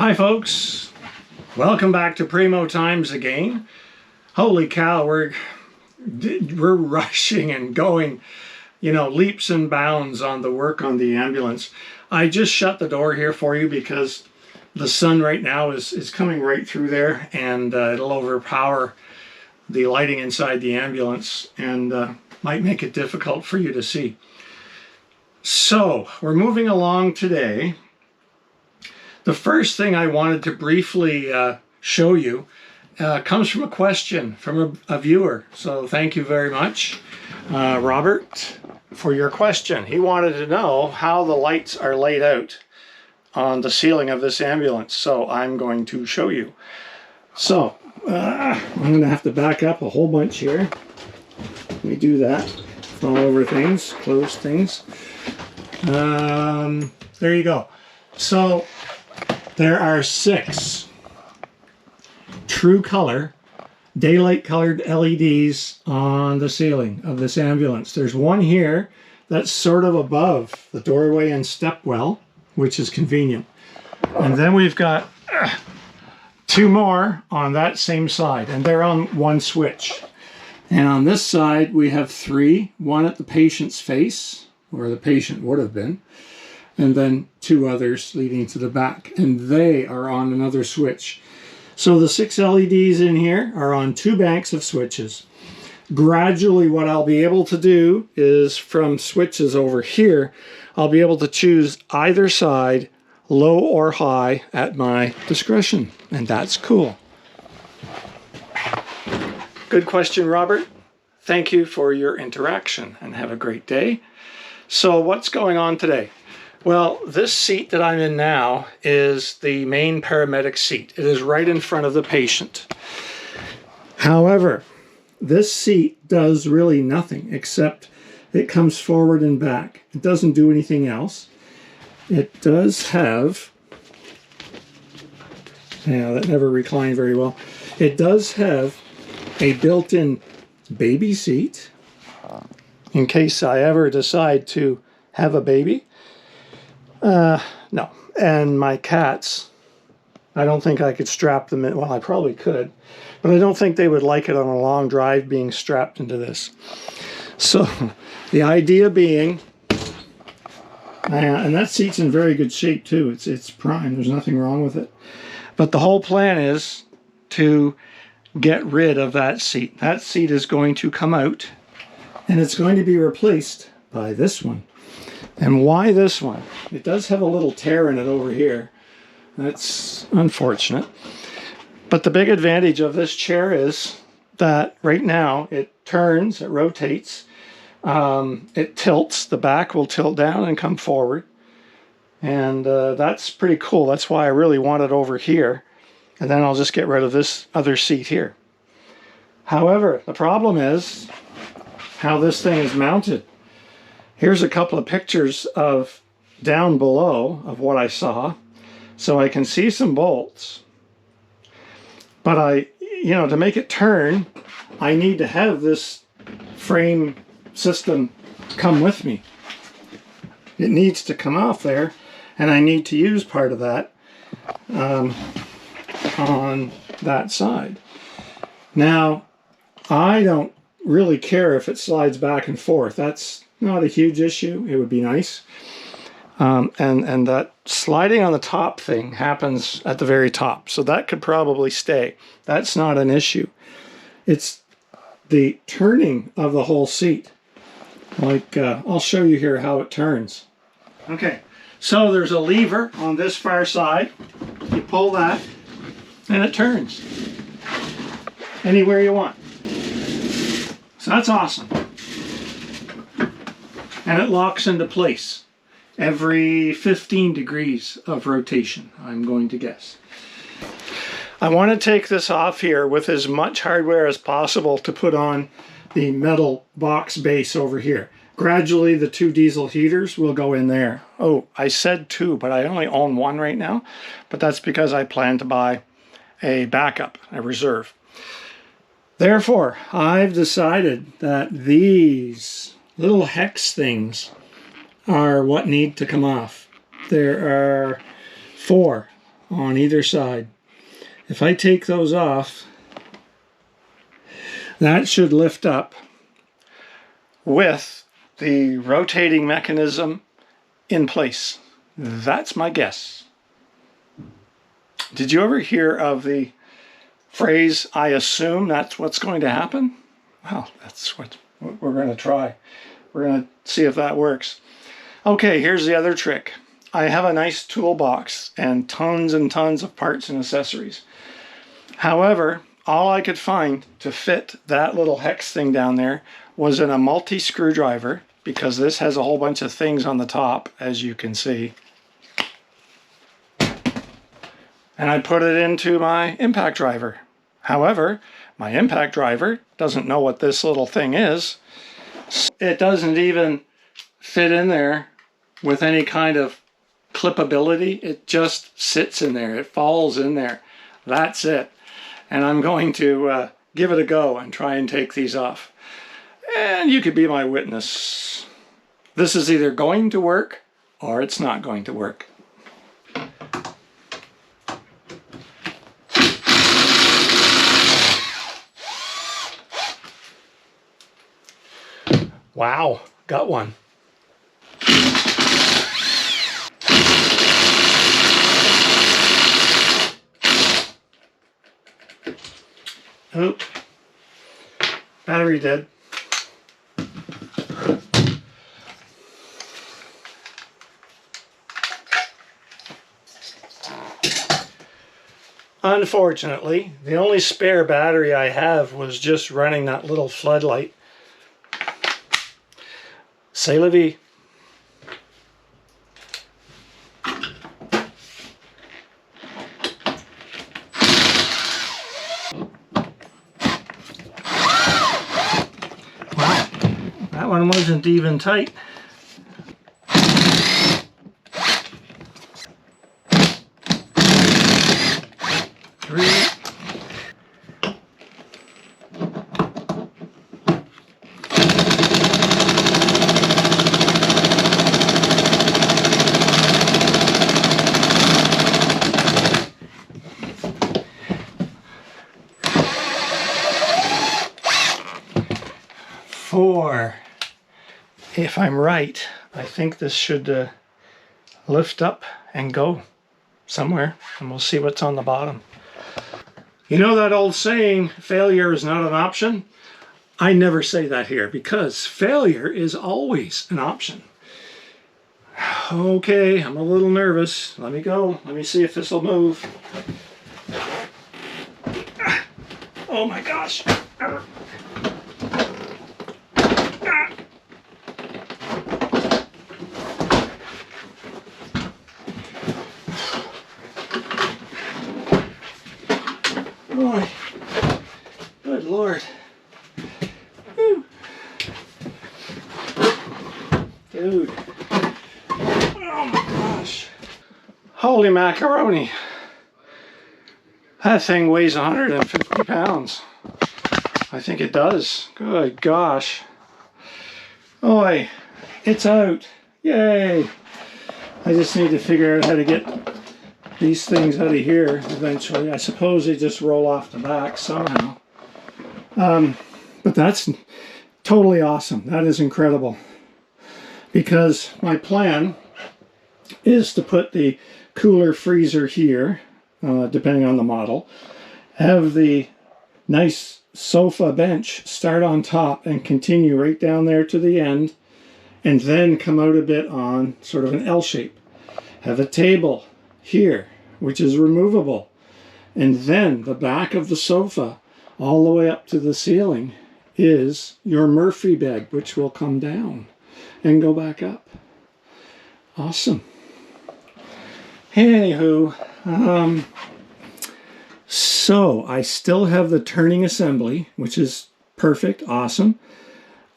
Hi folks, welcome back to primotimes again. Holy cow, we're rushing and going, leaps and bounds on the work on the ambulance. I just shut the door here for you because the sun right now is coming right through there, and it'll overpower the lighting inside the ambulance and might make it difficult for you to see. So we're moving along today. The first thing I wanted to briefly show you comes from a question from a viewer. So thank you very much, Robert, for your question. He wanted to know how the lights are laid out on the ceiling of this ambulance. So I'm going to show you. So I'm going to have to back up a whole bunch here. Let me do that. Fall over things, close things. There you go. So there are 6 true color, daylight colored LEDs on the ceiling of this ambulance. There's one here that's sort of above the doorway and stepwell, which is convenient. And then we've got 2 more on that same side, and they're on one switch. And on this side we have 3, one at the patient's face, where the patient would have been, and then 2 others leading to the back, and they are on another switch. So the 6 LEDs in here are on 2 banks of switches. Gradually what I'll be able to do is, from switches over here, I'll be able to choose either side, low or high, at my discretion, and that's cool. Good question, Robert. Thank you for your interaction, and have a great day. So what's going on today? Well, this seat that I'm in now is the main paramedic seat. It is right in front of the patient. However, this seat does really nothing except it comes forward and back. It doesn't do anything else. It does have, that never reclined very well. It does have a built-in baby seat in case I ever decide to have a baby. No. And my cats, I don't think I could strap them in. Well, I probably could, but I don't think they would like it on a long drive being strapped into this. So the idea being, and that seat's in very good shape too. It's prime. There's nothing wrong with it. But the whole plan is to get rid of that seat. That seat is going to come out, and it's going to be replaced by this one. And why this one? It does have a little tear in it over here. That's unfortunate. But the big advantage of this chair is that right now it turns, it rotates, it tilts. The back will tilt down and come forward. And that's pretty cool. That's why I really want it over here. And then I'll just get rid of this other seat here. However, the problem is how this thing is mounted. Here's a couple of pictures of down below of what I saw. So I can see some bolts. But to make it turn, I need to have this frame system come with me. It needs to come off there, and I need to use part of that on that side. Now, I don't really care if it slides back and forth. That's not a huge issue. It would be nice. And that sliding on the top thing happens at the very top. So that could probably stay. That's not an issue. It's the turning of the whole seat. Like, I'll show you here how it turns. Okay, so there's a lever on this far side. You pull that, and it turns anywhere you want. So that's awesome. And it locks into place every 15 degrees of rotation, I'm going to guess. I want to take this off here with as much hardware as possible to put on the metal box base over here. Gradually, the 2 diesel heaters will go in there. Oh, I said 2, but I only own 1 right now. But that's because I plan to buy a backup, a reserve. Therefore, I've decided that these little hex things are what need to come off. There are 4 on either side. If I take those off, that should lift up with the rotating mechanism in place. That's my guess. Did you ever hear of the phrase, "I assume that's what's going to happen"? Well, that's what we're going to try. We're going to see if that works. Okay, here's the other trick. I have a nice toolbox and tons of parts and accessories. However, all I could find to fit that little hex thing down there was in a multi-screwdriver, because this has a whole bunch of things on the top, as you can see. And I put it into my impact driver. However, my impact driver doesn't know what this little thing is. It doesn't even fit in there with any kind of clippability. It just sits in there. It falls in there. That's it. And I'm going to give it a go and try and take these off. And you could be my witness. This is either going to work or it's not going to work. Wow, got one. Oop. Battery dead. Unfortunately, the only spare battery I have was just running that little floodlight. C'est la vie. Wow, that one wasn't even tight. If I'm right, I think this should lift up and go somewhere, and we'll see what's on the bottom. You know that old saying, failure is not an option? I never say that here, because failure is always an option. Okay, I'm a little nervous. Let me go. Let me see if this will move. Oh my gosh. Boy, good Lord. Whew. Dude. Oh my gosh. Holy macaroni. That thing weighs 150 pounds. I think it does. Good gosh. Oi, it's out. Yay. I just need to figure out how to get these things out of here eventually. I suppose they just roll off the back somehow. But that's totally awesome. That is incredible. Because my plan is to put the cooler freezer here, depending on the model, have the nice sofa bench start on top and continue right down there to the end, and then come out a bit on sort of an L shape. Have a table here, which is removable, and then the back of the sofa all the way up to the ceiling is your Murphy bed, which will come down and go back up. Awesome. Anywho, so I still have the turning assembly, which is perfect, awesome.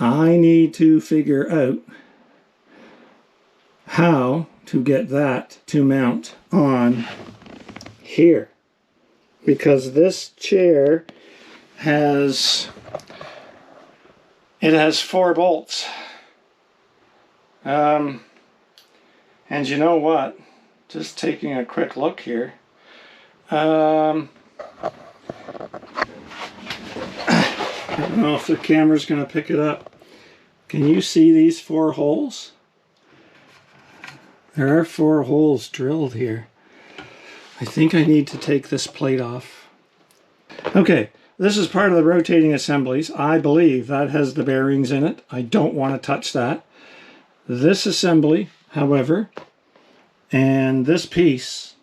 I need to figure out how to get that to mount on here, because this chair has 4 bolts, and you know what, just taking a quick look here, I don't know if the camera's going to pick it up. Can you see these 4 holes? There are 4 holes drilled here. I think I need to take this plate off. Okay, this is part of the rotating assemblies. I believe that has the bearings in it. I don't want to touch that. This assembly, however, and this piece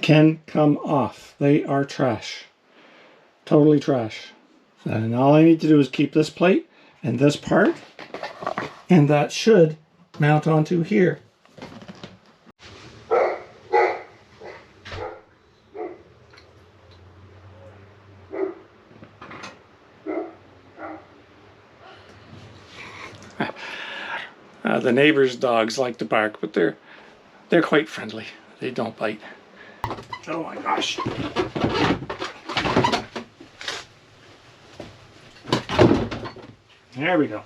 can come off. They are trash. Totally trash. And all I need to do is keep this plate and this part, and that should mount onto here. The neighbors' dogs like to bark, but they're quite friendly. They don't bite. Oh my gosh. There we go.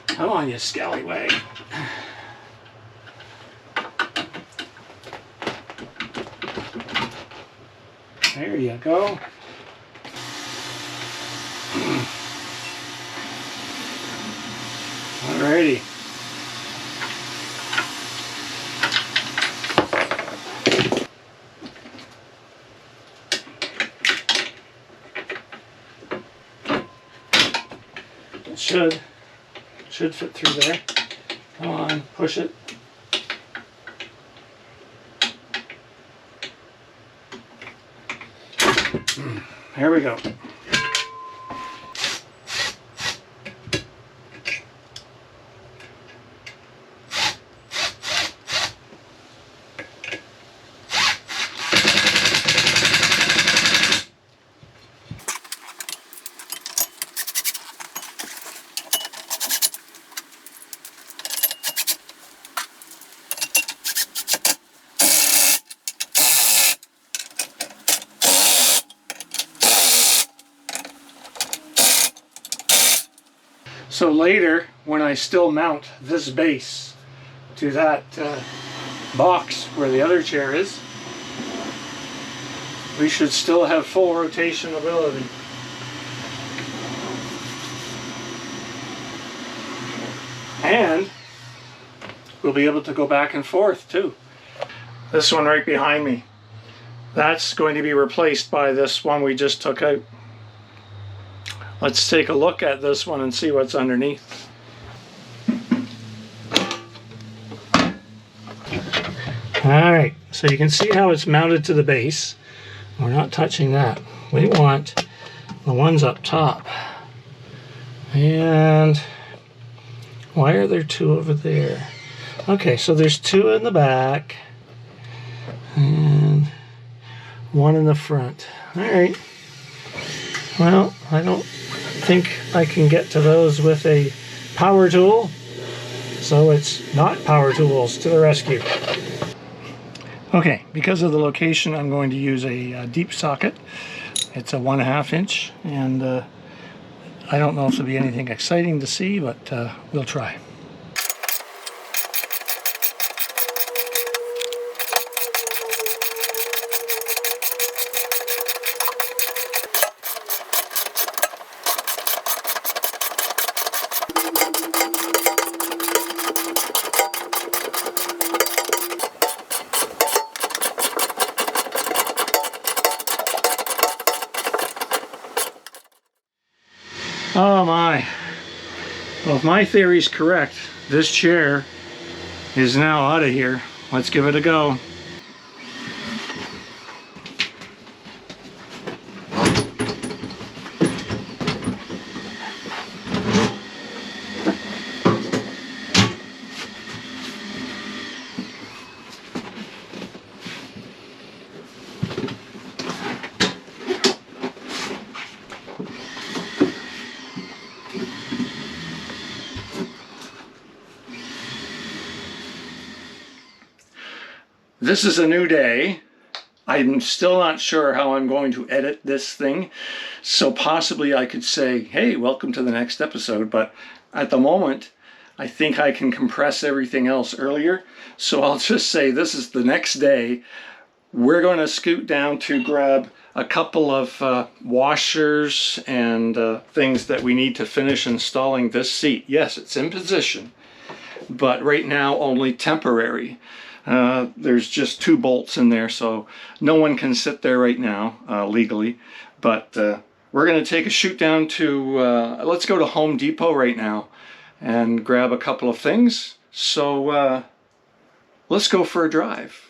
Come on, you scallywag. There you go. Alrighty. It should fit through there. Come on, push it. There we go. So later, when I still mount this base to that box where the other chair is, we should still have full rotation ability. And we'll be able to go back and forth too. This one right behind me, that's going to be replaced by this one we just took out. Let's take a look at this one and see what's underneath. Alright, so you can see how it's mounted to the base. We're not touching that. We want the ones up top. And why are there 2 over there? Okay, so there's 2 in the back and 1 in the front. Alright. Well, I don't think I can get to those with a power tool, so it's not power tools to the rescue. Okay, because of the location, I'm going to use a deep socket. It's a 1.5 inch, and I don't know if there'll be anything exciting to see, but we'll try. Oh my. Well, if my theory's correct, this chair is now out of here. Let's give it a go. This is a new day. I'm still not sure how I'm going to edit this thing, so possibly I could say, hey, welcome to the next episode, but at the moment, I think I can compress everything else earlier, so I'll just say this is the next day. We're going to scoot down to grab a couple of washers and things that we need to finish installing this seat. Yes, it's in position, but right now only temporary. There's just 2 bolts in there, so no one can sit there right now legally. But we're going to take a shoot down to, let's go to Home Depot right now and grab a couple of things. So let's go for a drive.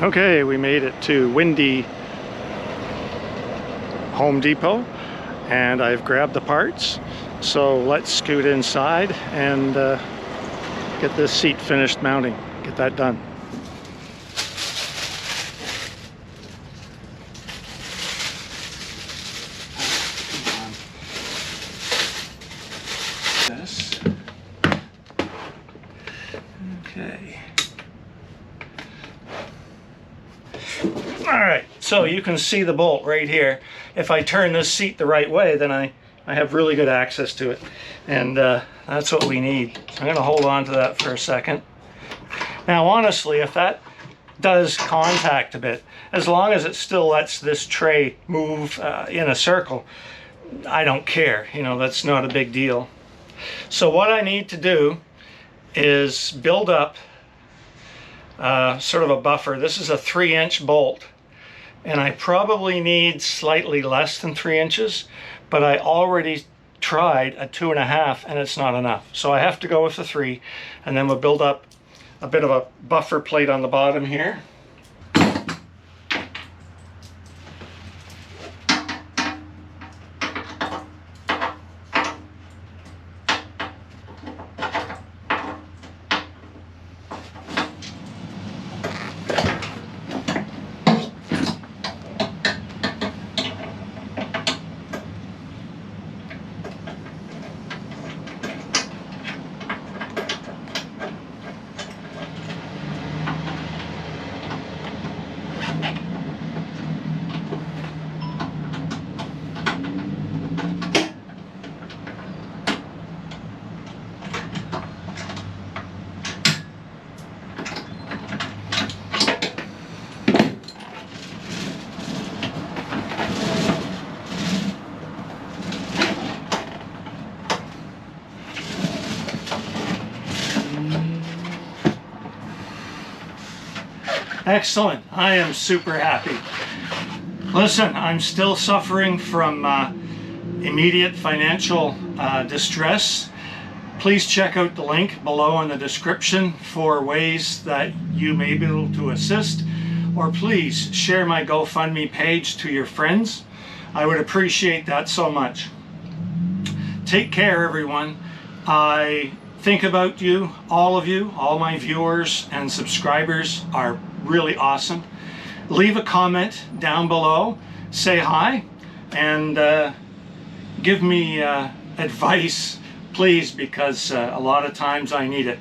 Okay, we made it to windy Home Depot and I've grabbed the parts. So let's scoot inside and get this seat finished mounting, get that done. Okay. Alright, so you can see the bolt right here. If I turn this seat the right way, then I have really good access to it. And that's what we need. So I'm going to hold on to that for a second. Now honestly, if that does contact a bit, as long as it still lets this tray move in a circle, I don't care. You know, that's not a big deal. So what I need to do is build up sort of a buffer. This is a 3-inch bolt, and I probably need slightly less than 3 inches, but I already tried a 2.5 and it's not enough. So I have to go with the 3, and then we'll build up a bit of a buffer plate on the bottom here. Excellent. I am super happy. Listen, I'm still suffering from immediate financial distress. Please check out the link below in the description for ways that you may be able to assist, or please share my GoFundMe page to your friends. I would appreciate that so much. Take care, everyone. I think about you, all my viewers and subscribers are really awesome. Leave a comment down below, say hi, and give me advice, please, because a lot of times I need it.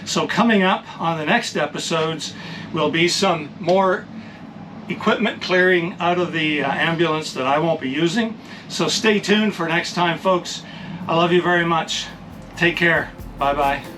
So coming up on the next episodes will be some more equipment clearing out of the ambulance that I won't be using. So stay tuned for next time, folks. I love you very much. Take care. Bye-bye.